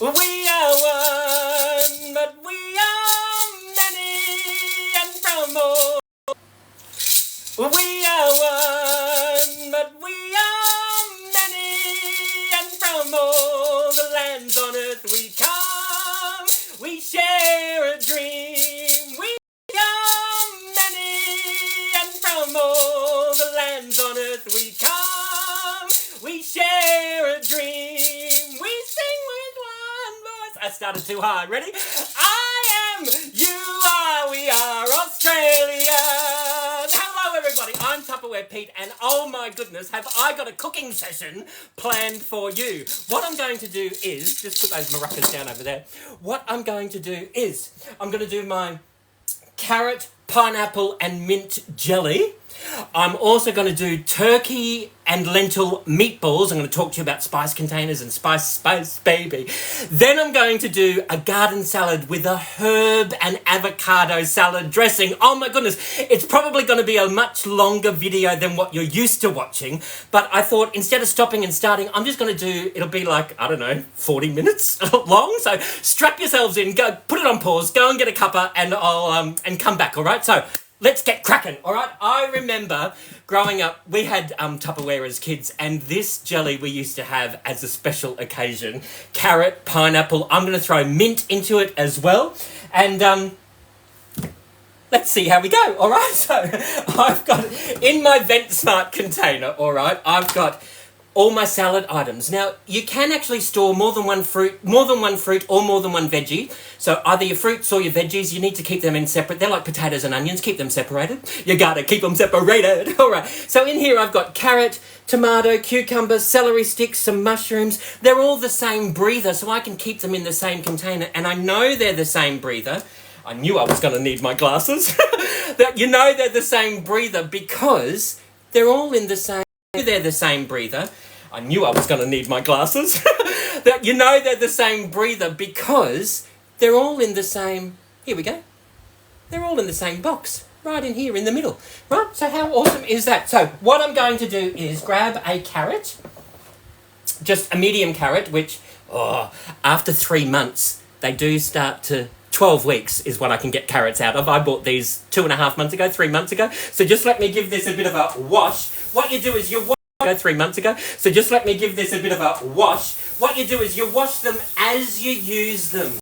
We are one, but we are many, and from all. We are one, but we are many, and from all the lands on earth we come. We share a dream. We are many, and from all the lands on earth we come. We share a dream. We sing with one voice. I started too hard. Ready? I am, you are, we are Australia. Hello everybody, I'm Tupperware Pete, and oh my goodness, have I got a cooking session planned for you. What I'm going to do is, just put those maracas down over there. What I'm going to do is, I'm going to do my carrot, pineapple and mint jelly. I'm also going to do turkey and lentil meatballs. I'm going to talk to you about spice containers and spice baby. Then I'm going to do a garden salad with a herb and avocado salad dressing. Oh my goodness, it's probably going to be a much longer video than what you're used to watching, but I thought instead of stopping and starting, I'm just going to do, it'll be like, I don't know, 40 minutes long. So strap yourselves in, go put it on pause, go and get a cuppa, and I'll and come back, all right? So let's get cracking, all right? I remember growing up, we had Tupperware as kids, and this jelly we used to have as a special occasion. Carrot, pineapple, I'm going to throw mint into it as well. And let's see how we go, all right? So I've got, in my VentSmart container, all right, I've got all my salad items. Now, you can actually store more than one fruit or more than one veggie. So either your fruits or your veggies, you need to keep them in separate. They're like potatoes and onions, keep them separated. You gotta keep them separated. All right, so in here I've got carrot, tomato, cucumber, celery sticks, some mushrooms. They're all the same breather, so I can keep them in the same container. And I know they're the same breather. I knew I was gonna need my glasses. That you know they're the same breather because they're all in the same. They're the same breather. I knew I was going to need my glasses. That you know they're the same breather because they're all in the same. Here we go. They're all in the same box, right in here in the middle. Right. So how awesome is that? So what I'm going to do is grab a carrot, just a medium carrot, which after 3 months they do start to. 12 weeks is what I can get carrots out of. I bought these 2.5 months ago, 3 months ago. So just let me give this a bit of a wash. What you do is you wash 3 months ago. So just let me give this a bit of a wash. What you do is you wash them as you use them.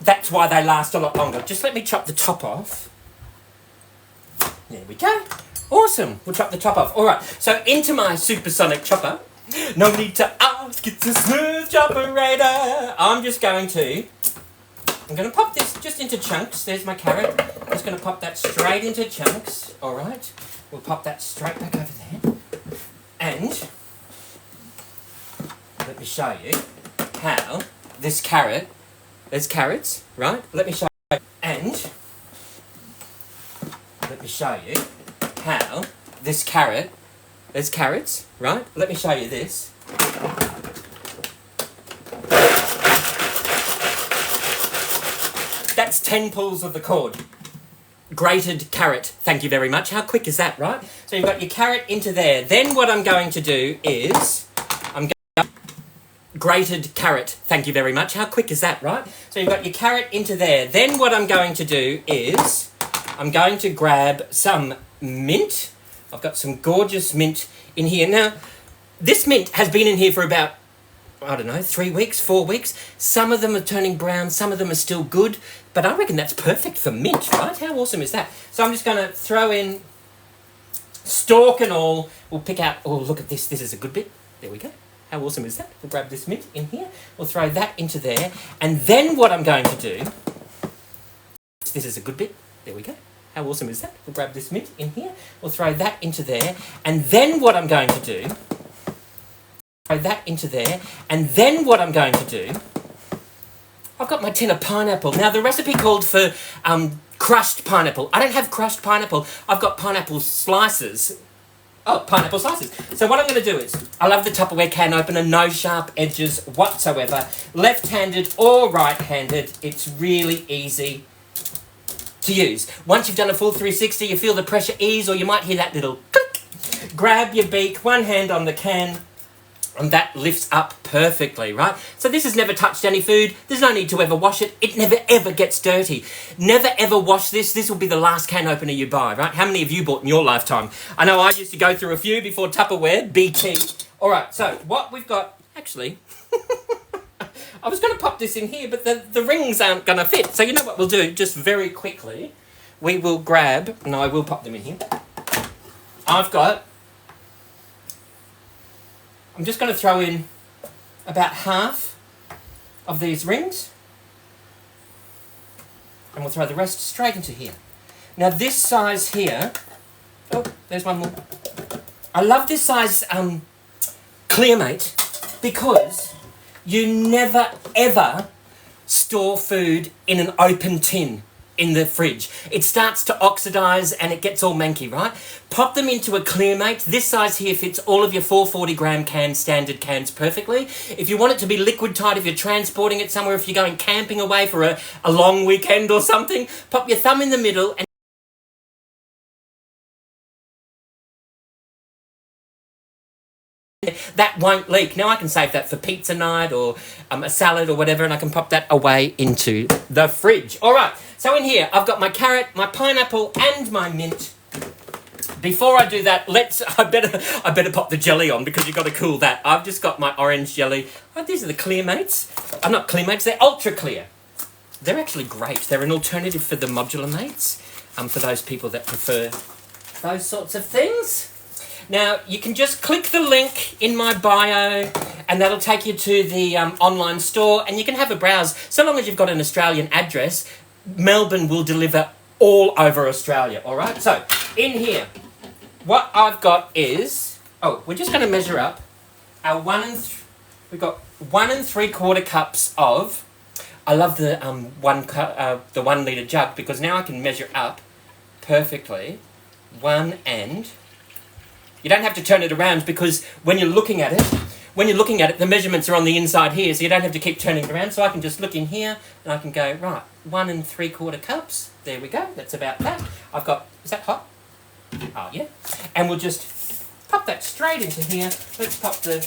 That's why they last a lot longer. Just let me chop the top off. There we go. Awesome. We'll chop the top off. All right. So into my supersonic chopper. No need to ask, it's a smooth operator. I'm going to pop this just into chunks. There's my carrot. I'm just going to pop that straight into chunks. All right. We'll pop that straight back over there. And let me show you how this carrot, there's carrots, right? Let me show you. And let me show you how this carrot, there's carrots, right? Let me show you this. That's 10 pulls of the cord. Grated carrot. Thank you very much. How quick is that, right? So you've got your carrot into there. Then what I'm going to do is grated carrot. Thank you very much. How quick is that, right? So you've got your carrot into there. Then what I'm going to do is I'm going to grab some mint. I've got some gorgeous mint in here. Now, this mint has been in here for about, I don't know, 3 weeks, 4 weeks. Some of them are turning brown, some of them are still good, but I reckon that's perfect for mint, right? How awesome is that? So I'm just going to throw in stalk and all. We'll pick out, oh, look at this. This is a good bit. There we go. How awesome is that? We'll grab this mint in here. We'll throw that into there. And then what I'm going to do, this is a good bit. There we go. How awesome is that? We'll grab this mint in here. We'll throw that into there. And then what I'm going to do, throw that into there. And then what I'm going to do, I've got my tin of pineapple. Now, the recipe called for crushed pineapple. I don't have crushed pineapple. I've got pineapple slices. Oh, pineapple slices. So what I'm going to do is, I love the Tupperware can opener, no sharp edges whatsoever. Left-handed or right-handed, it's really easy to use. Once you've done a full 360, you feel the pressure ease, or you might hear that little click. grab your beak, one hand on the can, and that lifts up perfectly, right? So this has never touched any food. There's no need to ever wash it. It never ever gets dirty. Never ever wash this. This will be the last can opener you buy, right? How many have you bought in your lifetime? I know I used to go through a few before Tupperware, BT. All right, so what we've got, actually, I was going to pop this in here, but the rings aren't going to fit. So you know what we'll do? Just very quickly, we will grab, no, I will pop them in here. I'm just going to throw in about half of these rings. And we'll throw the rest straight into here. Now this size here, oh, there's one more. I love this size Clearmate because you never ever store food in an open tin in the fridge. It starts to oxidize and it gets all manky, right? Pop them into a Clearmate. This size here fits all of your 440 gram cans, standard cans perfectly. If you want it to be liquid tight, if you're transporting it somewhere, if you're going camping away for a long weekend or something, pop your thumb in the middle and that won't leak. Now I can save that for pizza night or a salad or whatever, and I can pop that away into the fridge. All right, so in here I've got my carrot, my pineapple, and my mint. Before I do that, I better pop the jelly on because you've got to cool that. I've just got my orange jelly. Oh, these are the Clearmates. I'm not Clearmates, they're Ultra Clear. They're actually great. They're an alternative for the modular mates, for those people that prefer those sorts of things. Now, you can just click the link in my bio and that'll take you to the online store and you can have a browse. So long as you've got an Australian address, Melbourne will deliver all over Australia, all right? So, in here, what I've got is... Oh, we're just going to measure up our we've got 1 3/4 cups of... I love the 1 litre jug because now I can measure up perfectly 1 and... You don't have to turn it around because when you're looking at it, the measurements are on the inside here, so you don't have to keep turning it around. So I can just look in here and I can go, right, 1 3/4 cups. There we go. That's about that. I've got, is that hot? Oh, yeah. And we'll just pop that straight into here. Let's pop the...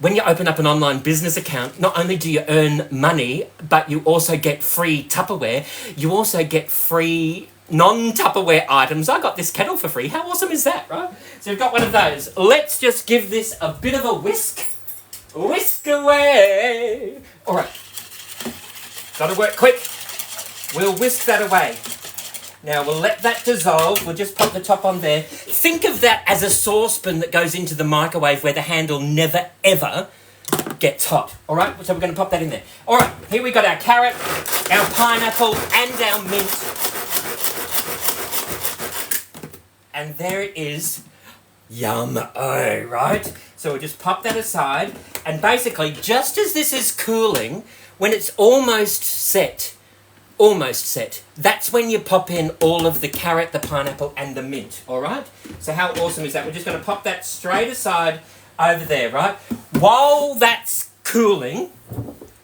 When you open up an online business account, not only do you earn money, but you also get free Tupperware. You also get free non-Tupperware items. I got this kettle for free. How awesome is that, right? So we've got one of those. Let's just give this a bit of a whisk. Whisk away. All right. Got to work quick. We'll whisk that away. Now we'll let that dissolve. We'll just pop the top on there. Think of that as a saucepan that goes into the microwave where the handle never ever gets hot. All right, so we're going to pop that in there. All right, here we got our carrot, our pineapple, and our mint. And there it is. Yum-o, right? So we'll just pop that aside. And basically, just as this is cooling, when it's almost set, that's when you pop in all of the carrot, the pineapple, and the mint, all right? So how awesome is that? We're just going to pop that straight aside over there, right? While that's cooling,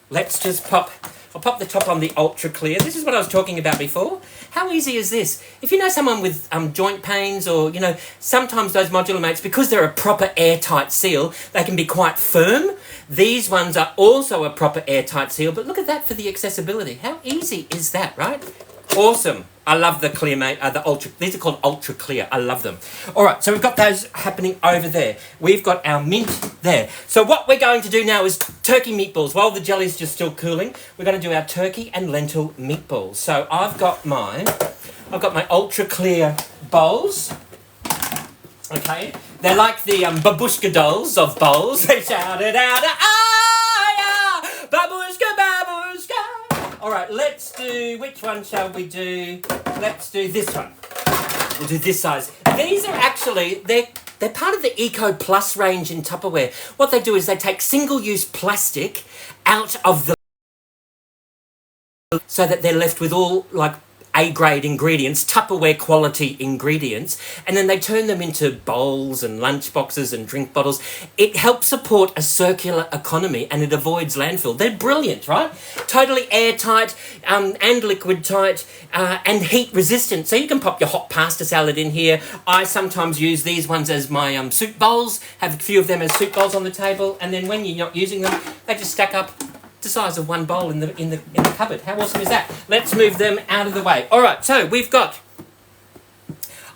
let's just I'll pop the top on the Ultra Clear. This is what I was talking about before. How easy is this? If you know someone with joint pains or, you know, sometimes those modular mates, because they're a proper airtight seal, they can be quite firm. These ones are also a proper airtight seal, but look at that for the accessibility. How easy is that, right? Awesome. I love the Clearmate, the Ultra. These are called Ultra Clear. I love them. All right, so we've got those happening over there. We've got our mint there. So what we're going to do now is turkey meatballs. While the jelly's just still cooling, we're going to do our turkey and lentil meatballs. So I've got my Ultra Clear bowls. Okay, they're like the babushka dolls of bowls. They shout it out, babushka, babushka. All right, let's do, which one shall we do? Let's do this one. We'll do this size. These are actually, they're part of the Eco Plus range in Tupperware. What they do is they take single-use plastic out of the, so that they're left with all like A-grade ingredients, Tupperware quality ingredients, and then they turn them into bowls and lunch boxes and drink bottles. It helps support a circular economy and it avoids landfill. They're brilliant, right? Totally airtight and liquid tight and heat resistant. So you can pop your hot pasta salad in here. I sometimes use these ones as my soup bowls, have a few of them as soup bowls on the table, and then when you're not using them, they just stack up the size of one bowl in the cupboard. How awesome is that? Let's move them out of the way. All right, so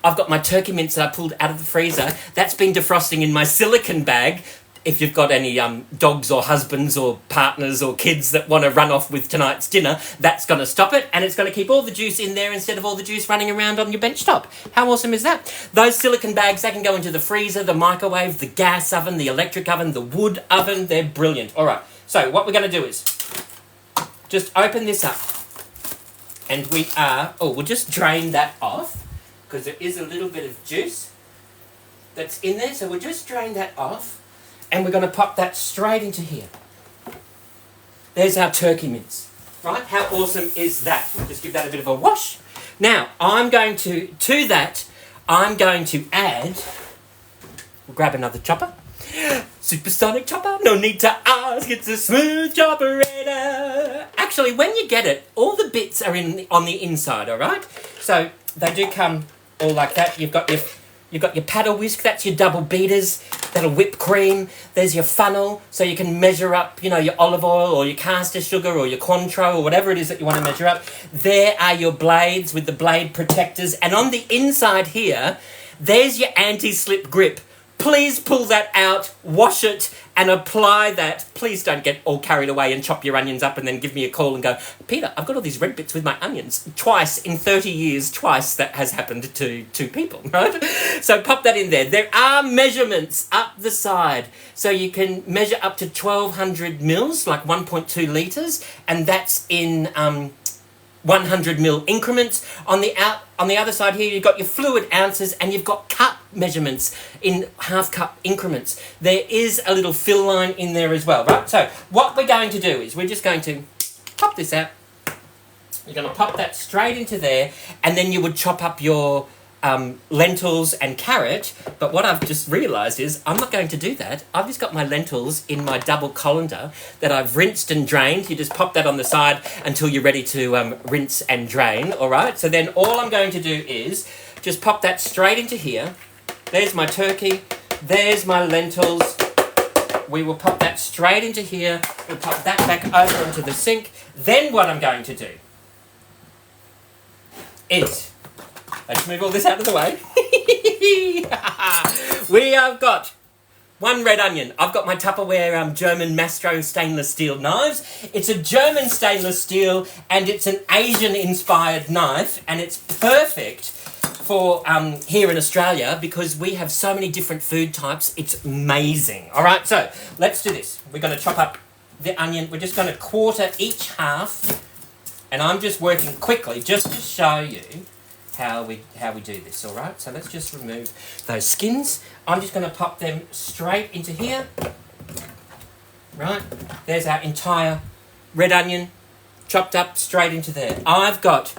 I've got my turkey mince that I pulled out of the freezer. That's been defrosting in my silicone bag. If you've got any dogs or husbands or partners or kids that want to run off with tonight's dinner, that's going to stop it, and it's going to keep all the juice in there instead of all the juice running around on your bench top. How awesome is that? Those silicone bags, they can go into the freezer, the microwave, the gas oven, the electric oven, the wood oven. They're brilliant. All right. So what we're going to do is just open this up, and we'll just drain that off because there is a little bit of juice that's in there. So we'll just drain that off, and we're going to pop that straight into here. There's our turkey mince, right? How awesome is that? Just give that a bit of a wash. Now I'm going to add, we'll grab another chopper. Supersonic chopper, no need to ask, it's a smooth choperator. Actually, when you get it, all the bits are on the inside, all right? So they do come all like that. You've got your paddle whisk, that's your double beaters, that'll whip cream. There's your funnel, so you can measure up, your olive oil or your caster sugar or your Cointreau or whatever it is that you want to measure up. There are your blades with the blade protectors, and on the inside here, there's your anti-slip grip. Please pull that out, wash it, and apply that. Please don't get all carried away and chop your onions up and then give me a call and go, Peter, I've got all these red bits with my onions. Twice in 30 years, that has happened to two people, right? So pop that in there. There are measurements up the side. So you can measure up to 1,200 mils, like 1.2 litres, and that's in 100 mil increments. On the other side here, you've got your fluid ounces, and you've got cup measurements in half cup increments. There is a little fill line in there as well, right? So what we're going to do is we're just going to pop this out. You're going to pop that straight into there, and then you would chop up your lentils and carrot. But what I've just realised is I'm not going to do that. I've just got my lentils in my double colander that I've rinsed and drained. You just pop that on the side until you're ready to rinse and drain, all right? So then all I'm going to do is just pop that straight into here. There's my turkey. There's my lentils. We will pop that straight into here. We'll pop that back over into the sink. Then what I'm going to do is, let's move all this out of the way. We have got one red onion. I've got my Tupperware German Mastro stainless steel knives. It's a German stainless steel, and it's an Asian-inspired knife, and it's perfect for here in Australia because we have so many different food types. It's amazing. All right, so let's do this. We're going to chop up the onion. We're just going to quarter each half, and I'm just working quickly just to show you how we do this, all right? So let's just remove those skins. I'm just going to pop them straight into here. Right, there's our entire red onion chopped up straight into there. I've got,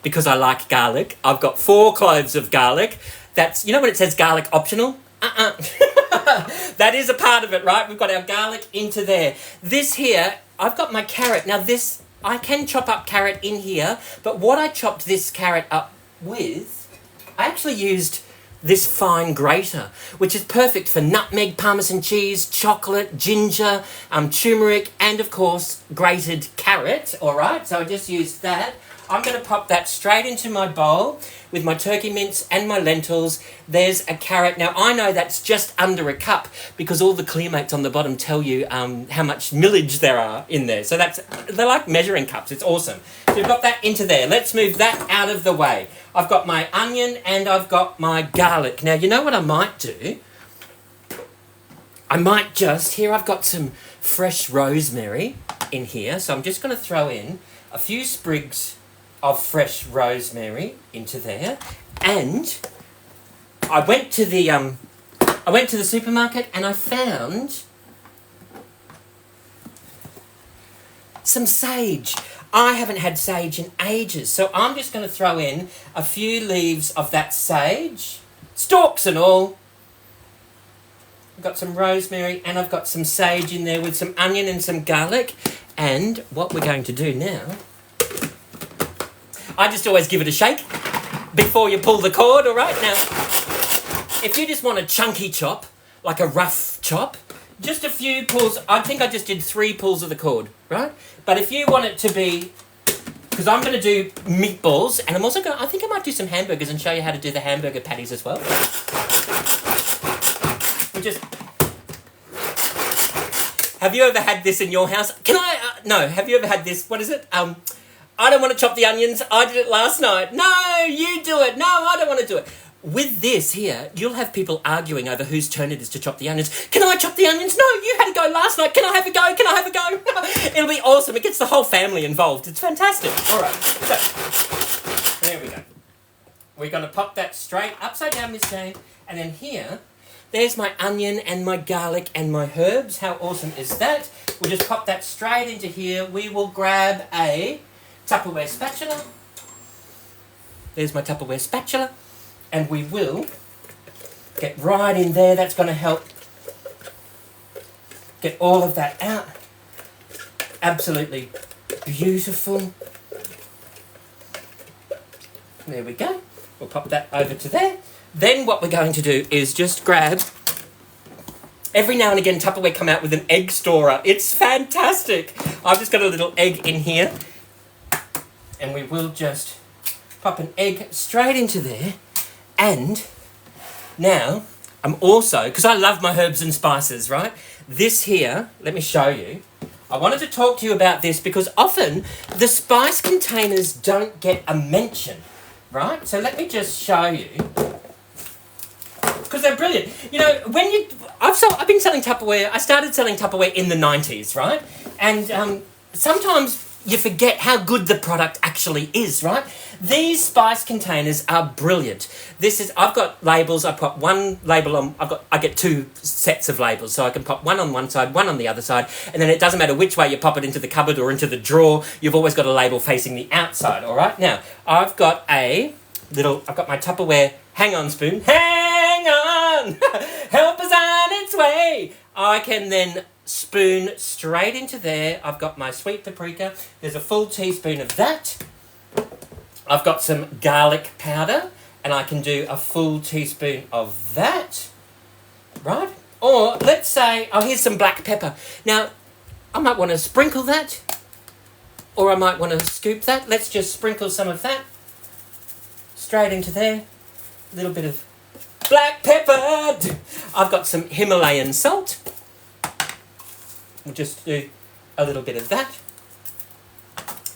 because I like garlic, I've got 4 cloves of garlic. That's, when it says garlic optional? That is a part of it, right? We've got our garlic into there. This here, I've got my carrot. Now this, I can chop up carrot in here, but what I chopped this carrot up with, I actually used this fine grater, which is perfect for nutmeg, Parmesan cheese, chocolate, ginger, turmeric, and of course grated carrot. All right, so I just used that. I'm going to pop that straight into my bowl with my turkey mince and my lentils. There's a carrot. Now, I know that's just under a cup because all the clear mates on the bottom tell you how much millage there are in there. So they're like measuring cups. It's awesome. So we've got that into there. Let's move that out of the way. I've got my onion and I've got my garlic. Now, you know what I might do? I might just, here I've got some fresh rosemary in here. So I'm just going to throw in a few sprigs of fresh rosemary into there, and I went to the supermarket and I found some sage. I haven't had sage in ages, so I'm just going to throw in a few leaves of that sage, stalks and all. I've got some rosemary and I've got some sage in there with some onion and some garlic. And what we're going to do now, I just always give it a shake before you pull the cord, all right? Now, if you just want a chunky chop, like a rough chop, just a few pulls. I think I just did 3 pulls of the cord, right? But if you want it to be, because I'm going to do meatballs, and I'm also going, I think I might do some hamburgers and show you how to do the hamburger patties as well. Have you ever had this in your house? No, have you ever had this? What is it? I don't want to chop the onions. I did it last night. No, you do it. No, I don't want to do it. With this here, you'll have people arguing over whose turn it is to chop the onions. Can I chop the onions? No, you had a go last night. Can I have a go? Can I have a go? It'll be awesome. It gets the whole family involved. It's fantastic. All right. So, there we go. We're going to pop that straight upside down, Miss Jane. And then here, there's my onion and my garlic and my herbs. How awesome is that? We'll just pop that straight into here. We will grab a Tupperware spatula. There's my Tupperware spatula. And we will get right in there. That's going to help get all of that out. Absolutely beautiful. There we go. We'll pop that over to there. Then what we're going to do is just grab, every now and again Tupperware come out with an egg storer. It's fantastic. I've just got a little egg in here. And we will just pop an egg straight into there. And now I'm also, because I love my herbs and spices, right? This here, let me show you. I wanted to talk to you about this because often the spice containers don't get a mention, right? So let me just show you. Because they're brilliant. You know, I've been selling Tupperware. I started selling Tupperware in the 90s, right? And sometimes you forget how good the product actually is, right? These spice containers are brilliant. I've got labels. I put one label on. I get 2 sets of labels, so I can pop one on one side, one on the other side, and then it doesn't matter which way you pop it into the cupboard or into the drawer. You've always got a label facing the outside. All right. Now I've got my Tupperware hang-on spoon. Hang on, help is on its way. I can then spoon straight into there. I've got my sweet paprika. There's a full teaspoon of that. I've got some garlic powder, and I can do a full teaspoon of that, right? Or let's say, here's some black pepper. Now, I might want to sprinkle that, or I might want to scoop that. Let's just sprinkle some of that straight into there. A little bit of black pepper. I've got some Himalayan salt. We'll just do a little bit of that.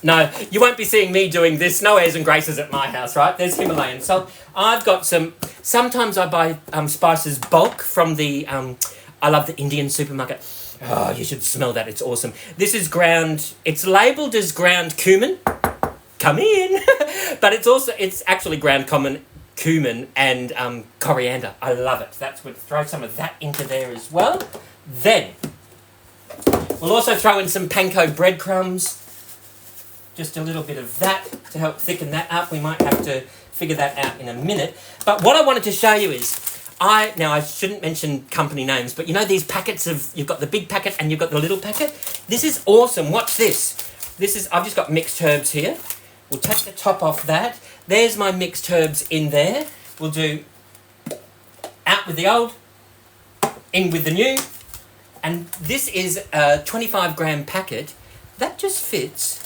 No, you won't be seeing me doing this. No airs and graces at my house, right? There's Himalayan salt. I've got sometimes I buy spices bulk from I love the Indian supermarket. Oh, you should smell that. It's awesome. This is it's labelled as ground cumin. Come in. But it's actually ground cumin and coriander. I love it. Throw some of that into there as well. Then we'll also throw in some panko breadcrumbs. Just a little bit of that to help thicken that up. We might have to figure that out in a minute. But what I wanted to show you is, I shouldn't mention company names, but you know these packets you've got the big packet and you've got the little packet? This is awesome. Watch this. I've just got mixed herbs here. We'll take the top off that. There's my mixed herbs in there. We'll do out with the old, in with the new. And this is a 25-gram packet. That just fits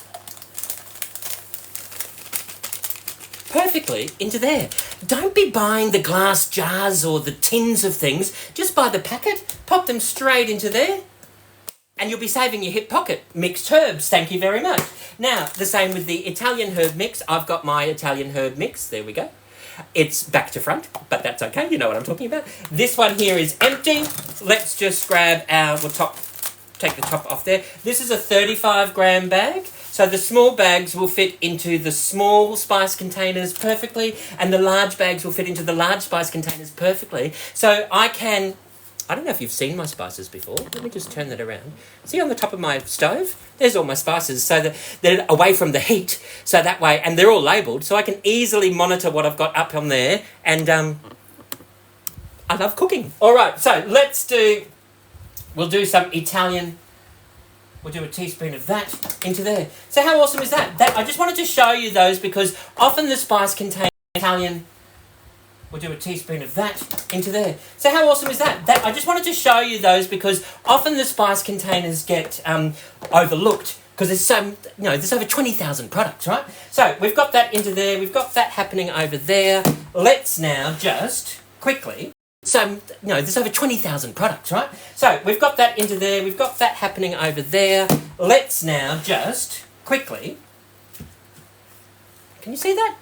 perfectly into there. Don't be buying the glass jars or the tins of things. Just buy the packet, pop them straight into there, and you'll be saving your hip pocket. Mixed herbs, thank you very much. Now, the same with the Italian herb mix. I've got my Italian herb mix. There we go. It's back to front, but that's okay. You know what I'm talking about. This one here is empty. Let's just grab take the top off there. This is a 35-gram bag. So the small bags will fit into the small spice containers perfectly, and the large bags will fit into the large spice containers perfectly. So I can I don't know if you've seen my spices before. Let me just turn that around. See on the top of my stove? There's all my spices, so that they're away from the heat. So that way, and they're all labelled, so I can easily monitor what I've got up on there. And I love cooking. All right, so we'll do some Italian. We'll do a teaspoon of that into there. So how awesome is that? I just wanted to show you those because often the spice contains Italian. We'll do a teaspoon of that into there. So how awesome is that? I just wanted to show you those because often the spice containers get overlooked because there's over 20,000 products, right? So we've got that into there. We've got that happening over there. Let's now just quickly. So, there's over 20,000 products, right? So we've got that into there. We've got that happening over there. Let's now just quickly. Can you see that?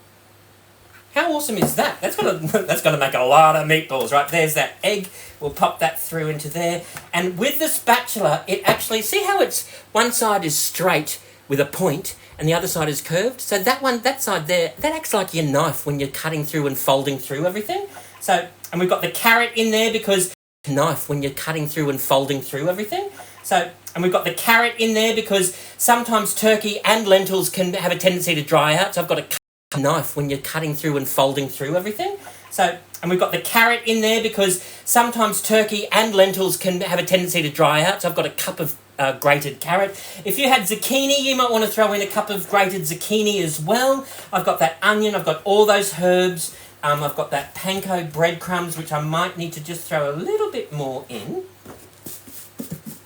How awesome is that? That's gonna make a lot of meatballs, right? There's that egg. We'll pop that through into there. And with the spatula, it actually, see how it's one side is straight with a point and the other side is curved? So that side there, that acts like your knife when you're cutting through and folding through everything. So, and we've got the carrot in there because knife when you're cutting through and folding through everything. So, and we've got the carrot in there because sometimes turkey and lentils can have a tendency to dry out. So I've got a knife when you're cutting through and folding through everything. So, and we've got the carrot in there because sometimes turkey and lentils can have a tendency to dry out. So I've got a cup of grated carrot. If you had zucchini, you might want to throw in a cup of grated zucchini as well. I've got that onion. I've got all those herbs. I've got that panko breadcrumbs, which I might need to just throw a little bit more in.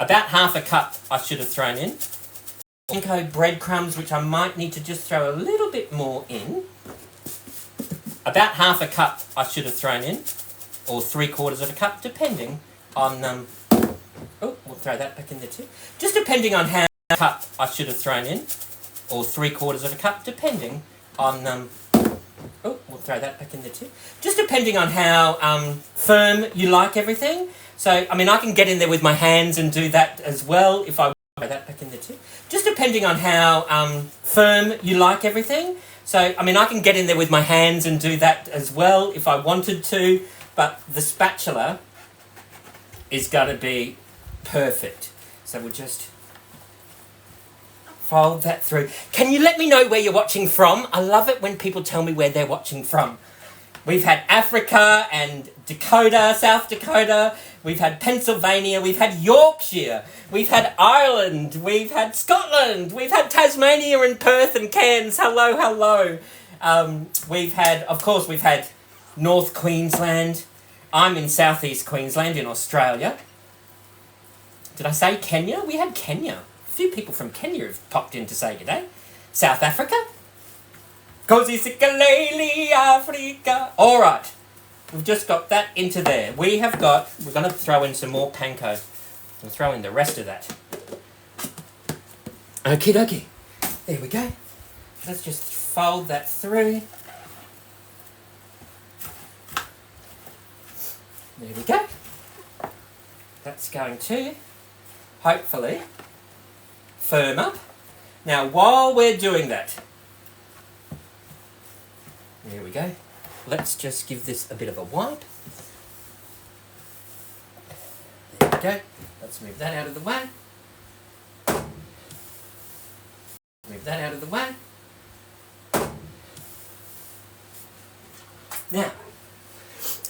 About half a cup I should have thrown in. Panko breadcrumbs, which I might need to just throw a little bit more in. About half a cup I should have thrown in, or 3/4 of a cup, depending on... we'll throw that back in there too. Just depending on how cup I should have thrown in, or 3/4 of a cup, depending on... we'll throw that back in there too. Just depending on how firm you like everything. So, I mean, I can get in there with my hands and do that as well if I throw that back in there too. Just depending on how firm you like everything. So, I mean, I can get in there with my hands and do that as well if I wanted to. But the spatula is going to be perfect. So we'll just fold that through. Can you let me know where you're watching from? I love it when people tell me where they're watching from. We've had Africa and Dakota, South Dakota. We've had Pennsylvania. We've had Yorkshire. We've had Ireland. We've had Scotland. We've had Tasmania and Perth and Cairns. Hello, hello. We've had North Queensland. I'm in southeast Queensland in Australia. Did I say Kenya? We had Kenya. A few people from Kenya have popped in to say good day. South Africa. Cozy Sikalele Africa. All right. We've just got that into there. We're going to throw in some more panko. We'll throw in the rest of that. Okie dokie. There we go. Let's just fold that through. There we go. That's going to, hopefully, firm up. Now, while we're doing that, there we go. Let's just give this a bit of a wipe. There we go. Let's move that out of the way. Move that out of the way. Now,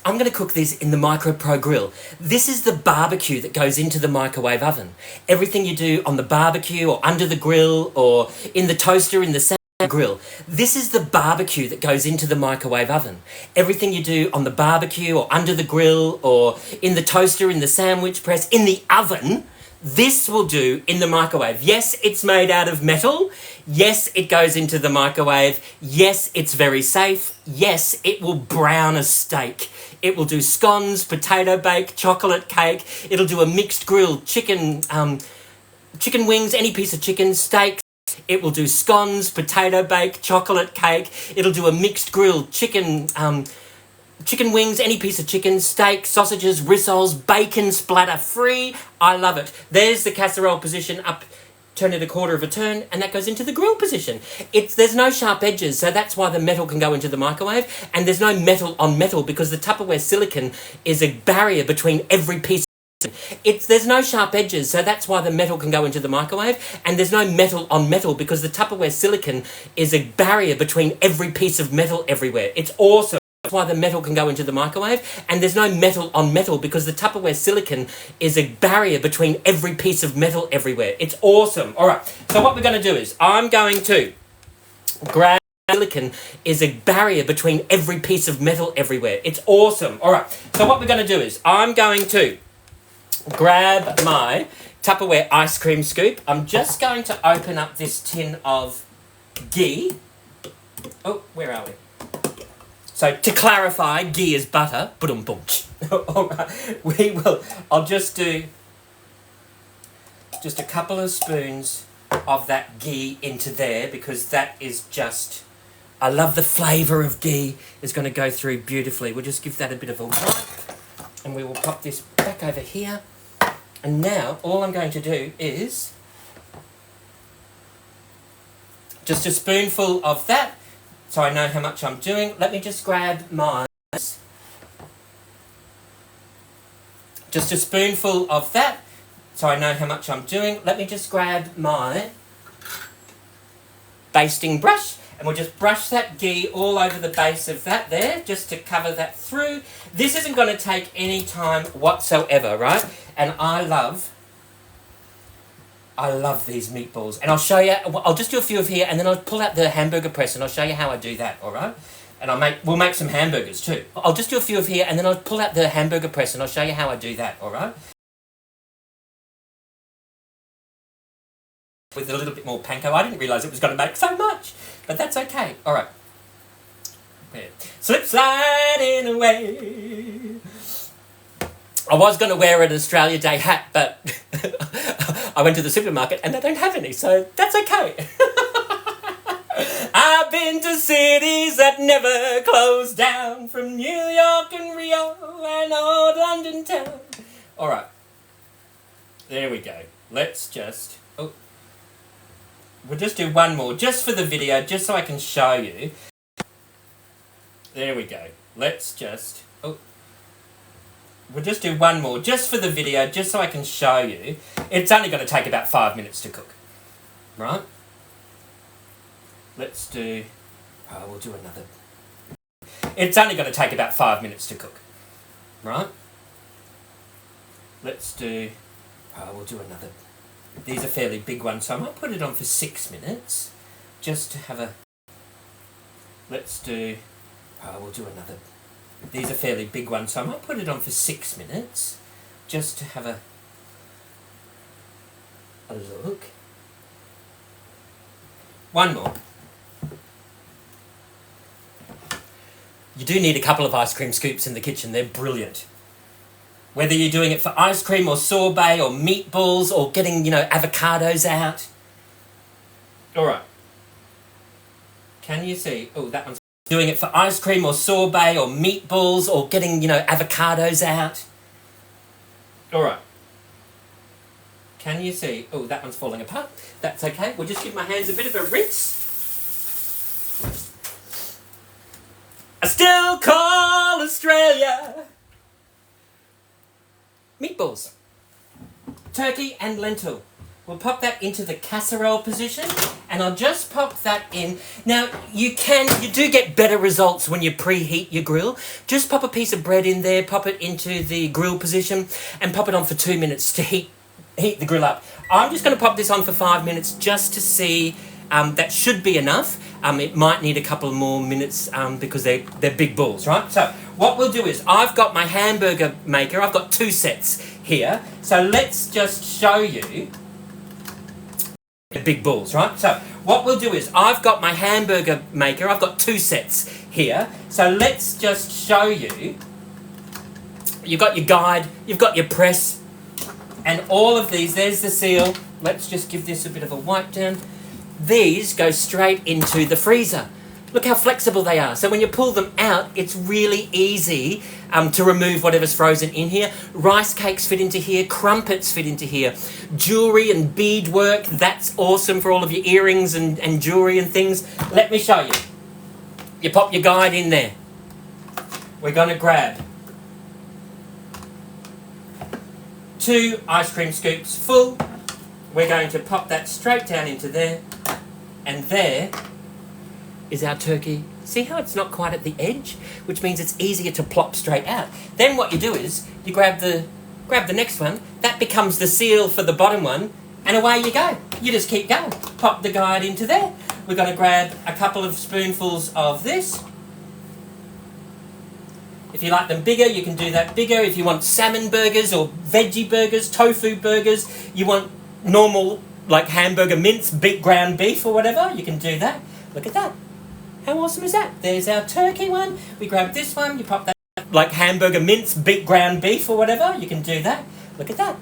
I'm going to cook this in the Micro Pro grill. This is the barbecue that goes into the microwave oven. Everything you do on the barbecue or under the grill or in the toaster, in the grill. This is the barbecue that goes into the microwave oven. Everything you do on the barbecue or under the grill or in the toaster, in the sandwich press, in the oven, this will do in the microwave. Yes, it's made out of metal. Yes, it goes into the microwave. Yes, it's very safe. Yes, it will brown a steak. It will do scones, potato bake, chocolate cake. It'll do a mixed grilled chicken wings, any piece of chicken, steak. It will do scones, potato bake, chocolate cake. It'll do a mixed grilled chicken wings, any piece of chicken, steak, sausages, rissoles, bacon splatter free. I love it. There's the casserole position up, turn it a quarter of a turn, and that goes into the grill position. There's no sharp edges, so that's why the metal can go into the microwave, and there's no metal on metal because the Tupperware silicone is a barrier between every piece There's no sharp edges, so that's why the metal can go into the microwave, and there's no metal on metal because the Tupperware silicone is a barrier between every piece of metal everywhere. It's awesome. That's why the metal can go into the microwave, and there's no metal on metal because the Tupperware silicone is a barrier between every piece of metal everywhere. It's awesome. All right, so what we're going to do is I'm going to grab silicone is a barrier between every piece of metal everywhere. It's awesome. All right, so what we're going to do is I'm going to grab my Tupperware ice cream scoop. I'm just going to open up this tin of ghee. Oh, where are we? So to clarify, ghee is butter. Boom. All right, I'll just do just a couple of spoons of that ghee into there because that is just, I love the flavour of ghee. It's going to go through beautifully. We'll just give that a bit of a wipe and we will pop this back over here. And now all I'm going to do is just a spoonful of that so I know how much I'm doing. Let me just grab my, just a spoonful of that so I know how much I'm doing. Let me just grab my basting brush and we'll just brush that ghee all over the base of that there just to cover that through. This isn't going to take any time whatsoever, right? And I love these meatballs. And I'll show you, I'll just do a few of here and then I'll pull out the hamburger press and I'll show you how I do that, all right? And we'll make some hamburgers too. I'll just do a few of here and then I'll pull out the hamburger press and I'll show you how I do that, all right? With a little bit more panko. I didn't realise it was going to make so much, but that's okay. All right. Slip sliding away. I was going to wear an Australia Day hat, but I went to the supermarket and they don't have any, so that's okay. I've been to cities that never close down, from New York and Rio and old London town. All right. There we go. Let's just... Oh. We'll just do one more, just for the video, just so I can show you. There we go. Let's just... Oh. We'll just do one more, just for the video, just so I can show you. It's only going to take about 5 minutes to cook. Right? Let's do... Oh, we'll do another... It's only going to take about 5 minutes to cook. Right? Let's do... Oh, we'll do another... These are fairly big ones, so I might put it on for 6 minutes. Just to have a... Let's do... Oh, we'll do another... These are fairly big ones, so I might put it on for 6 minutes. Just to have a look. One more. You do need a couple of ice cream scoops in the kitchen. They're brilliant. Whether you're doing it for ice cream or sorbet or meatballs or getting, avocados out. All right. Can you see? Oh, that one's doing it for ice cream or sorbet or meatballs or getting, avocados out. All right. Can you see? Oh, that one's falling apart. That's okay. We'll just give my hands a bit of a rinse. I still call Australia. Meatballs. Turkey and lentil. We'll pop that into the casserole position and I'll just pop that in. Now, you do get better results when you preheat your grill. Just pop a piece of bread in there, pop it into the grill position and pop it on for 2 minutes to heat the grill up. I'm just going to pop this on for 5 minutes just to see. That should be enough. It might need a couple more minutes because they're big balls, right? So what we'll do is I've got my hamburger maker. I've got 2 sets here. So let's just show you the big balls, right? So what we'll do is I've got my hamburger maker. I've got 2 sets here. So let's just show you. You've got your guide. You've got your press. And all of these, there's the seal. Let's just give this a bit of a wipe down. These go straight into the freezer. Look how flexible they are. So when you pull them out, it's really easy to remove whatever's frozen in here. Rice cakes fit into here. Crumpets fit into here. Jewellery and beadwork, that's awesome for all of your earrings and jewellery and things. Let me show you. You pop your guide in there. We're going to grab 2 ice cream scoops full. We're going to pop that straight down into there. And there is our turkey. See how it's not quite at the edge? Which means it's easier to plop straight out. Then what you do is you grab the next one. That becomes the seal for the bottom one. And away you go. You just keep going. Pop the guide into there. We're going to grab a couple of spoonfuls of this. If you like them bigger, you can do that bigger. If you want salmon burgers or veggie burgers, tofu burgers, you want normal like hamburger mince, big ground beef or whatever, you can do that. Look at that. How awesome is that? There's our turkey one. We grab this one, you pop that like hamburger mince, big ground beef or whatever, you can do that. Look at that.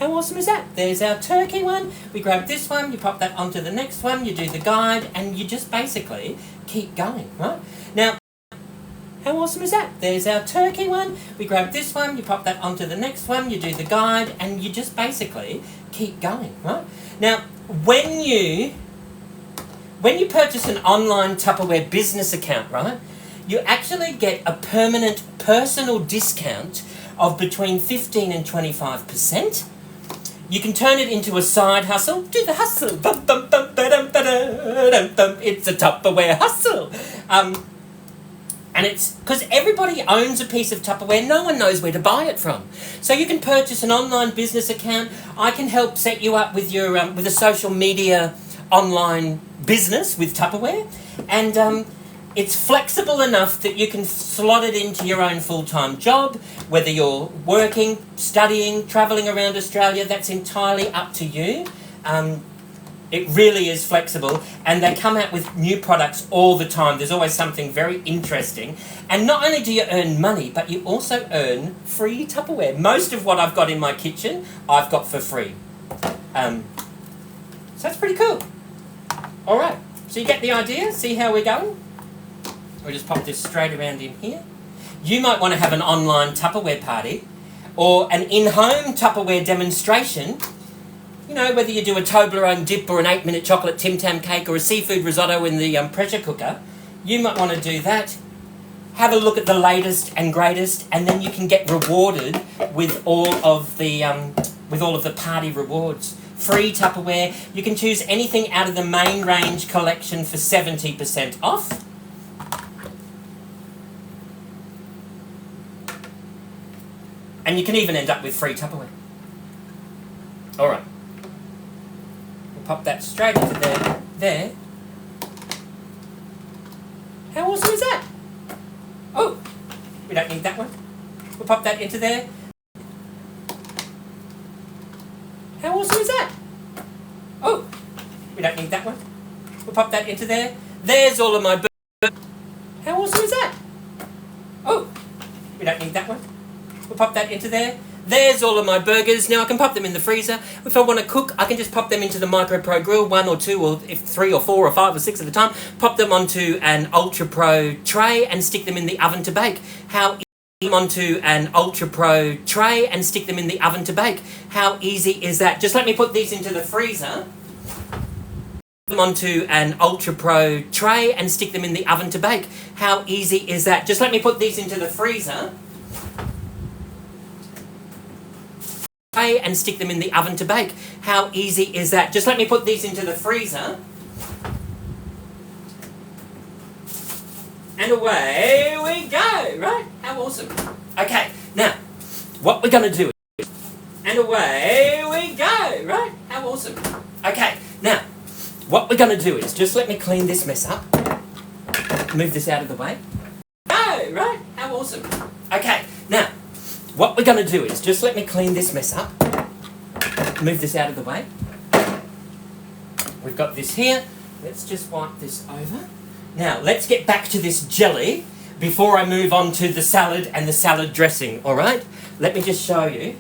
How awesome is that? There's our turkey one. We grab this one, you pop that onto the next one, you do the guide, and you just basically keep going, right? Now, how awesome is that? There's our turkey one. We grab this one, you pop that onto the next one, you do the guide, and you just basically keep going, right? Now, when you purchase an online Tupperware business account, right, you actually get a permanent personal discount of between 15 and 25%. You can turn it into a side hustle. Do the hustle. Bum, bum, bum, ba-dum, ba-dum, bum. It's a Tupperware hustle. And it's because everybody owns a piece of Tupperware. No one knows where to buy it from. So you can purchase an online business account. I can help set you up with your with a social media online business with Tupperware. And it's flexible enough that you can slot it into your own full-time job, whether you're working, studying, travelling around Australia, that's entirely up to you. It really is flexible, and they come out with new products all the time. There's always something very interesting. And not only do you earn money, but you also earn free Tupperware. Most of what I've got in my kitchen, I've got for free. So that's pretty cool. All right, so you get the idea? See how we're going? We'll just pop this straight around in here. You might want to have an online Tupperware party or an in-home Tupperware demonstration. You know, whether you do a Toblerone dip or an 8-minute chocolate Tim Tam cake or a seafood risotto in the pressure cooker, you might want to do that. Have a look at the latest and greatest, and then you can get rewarded with all of the party rewards. Free Tupperware. You can choose anything out of the main range collection for 70% off. And you can even end up with free Tupperware. All right. We'll pop that straight into there. There. How awesome is that? Oh, we don't need that one. We'll pop that into there. How awesome is that? Oh, we don't need that one. We'll pop that into there. There's all of my burgers. How awesome is that? Oh, we don't need that one. We'll pop that into there. There's all of my burgers. Now I can pop them in the freezer. If I want to cook, I can just pop them into the Micro Pro grill, 1 or 2 or 3 or 4 or 5 or 6 at a time. Pop them onto an Ultra Pro tray and stick them in the oven to bake. How onto an Ultra Pro tray and stick them in the oven to bake. How easy is that? Just let me put these into the freezer. Them onto an Ultra Pro tray and stick them in the oven to bake. How easy is that? Just let me put these into the freezer. And stick them in the oven to bake. How easy is that? Just let me put these into the freezer. And away we go, right? How awesome. Okay, now, what we're going to do is... And away we go, right? How awesome. Okay, now, what we're going to do is just let me clean this mess up. Move this out of the way. Go, right? How awesome. Okay, now, what we're going to do is just let me clean this mess up. Move this out of the way. We've got this here. Let's just wipe this over. Now, let's get back to this jelly before I move on to the salad and the salad dressing, all right? Let me just show you.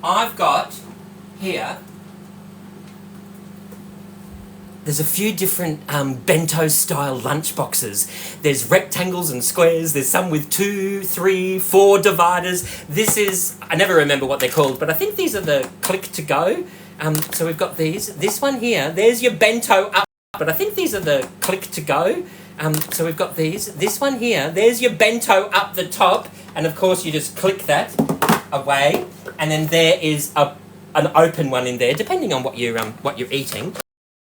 I've got here... There's a few different bento-style lunch boxes. There's rectangles and squares. There's some with 2, 3, 4 dividers. This is, I never remember what they're called, but I think these are the click-to-go. So we've got these. This one here, there's your bento up, but I think these are the click-to-go. So we've got these. This one here, there's your bento up the top, and of course you just click that away. and then there is an open one in there, depending on what you're eating.